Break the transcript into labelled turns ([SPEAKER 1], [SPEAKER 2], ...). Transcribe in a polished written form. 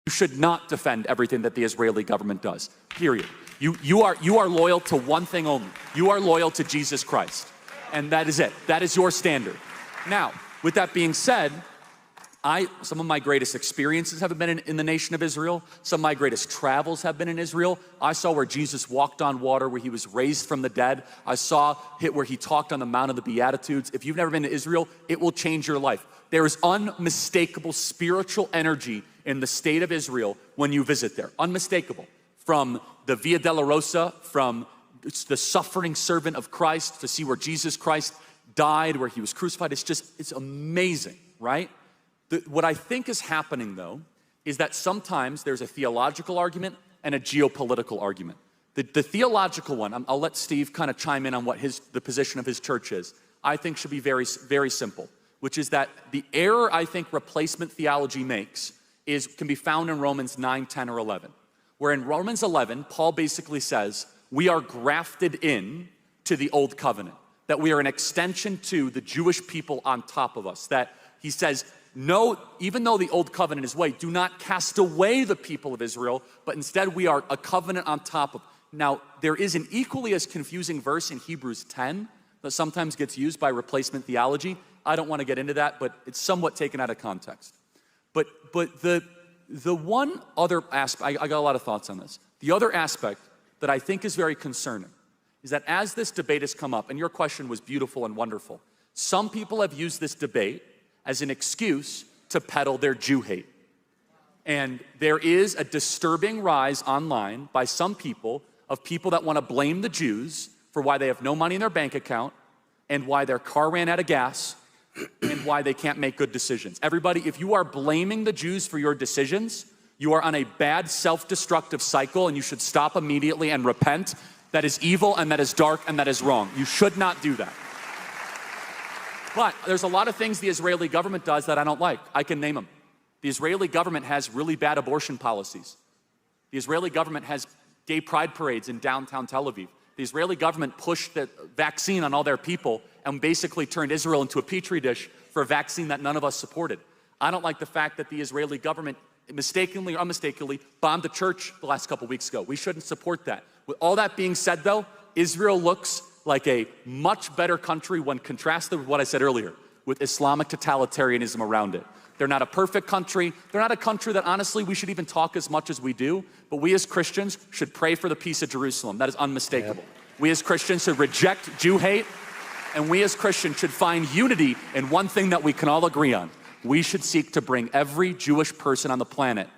[SPEAKER 1] You should not defend everything that the Israeli government does, period. You are loyal to one thing only. You are loyal to Jesus Christ. And that is it. That is your standard. Now, with that being said, some of my greatest experiences have been in the nation of Israel. Some of my greatest travels have been in Israel. I saw where Jesus walked on water, where he was raised from the dead. I saw where he talked on the Mount of the Beatitudes. If you've never been to Israel, it will change your life. There is unmistakable spiritual energy in the state of Israel when you visit there. Unmistakable. From the Via Dolorosa, from the suffering servant of Christ, to see where Jesus Christ died, where he was crucified. It's amazing, right? What I think is happening, though, is that sometimes there's a theological argument and a geopolitical argument. The theological one, I'll let Steve kind of chime in on what the position of his church is, I think should be very, very simple, which is that the error I think replacement theology makes can be found in Romans 9, 10, or 11. Where in Romans 11, Paul basically says, we are grafted in to the old covenant, that we are an extension to the Jewish people on top of us, that he says, no, even though the old covenant is way, do not cast away the people of Israel, but instead we are a covenant on top of. Now, there is an equally as confusing verse in Hebrews 10 that sometimes gets used by replacement theology. I don't want to get into that, but it's somewhat taken out of context. But the one other aspect, I got a lot of thoughts on this. The other aspect that I think is very concerning is that as this debate has come up, and your question was beautiful and wonderful, some people have used this debate as an excuse to peddle their Jew hate. And there is a disturbing rise online by some people of people that want to blame the Jews for why they have no money in their bank account and why their car ran out of gas and why they can't make good decisions. Everybody, if you are blaming the Jews for your decisions, you are on a bad self-destructive cycle and you should stop immediately and repent. That is evil and that is dark and that is wrong. You should not do that. But there's a lot of things the Israeli government does that I don't like. I can name them. The Israeli government has really bad abortion policies. The Israeli government has gay pride parades in downtown Tel Aviv. The Israeli government pushed the vaccine on all their people and basically turned Israel into a petri dish for a vaccine that none of us supported. I don't like the fact that the Israeli government mistakenly or unmistakably bombed a church the last couple weeks ago. We shouldn't support that. With all that being said, though, Israel looks like a much better country when contrasted with what I said earlier, with Islamic totalitarianism around it. They're not a perfect country. They're not a country that, honestly, we should even talk as much as we do. But we as Christians should pray for the peace of Jerusalem. That is unmistakable. Yep. We as Christians should reject Jew hate. And we as Christians should find unity in one thing that we can all agree on. We should seek to bring every Jewish person on the planet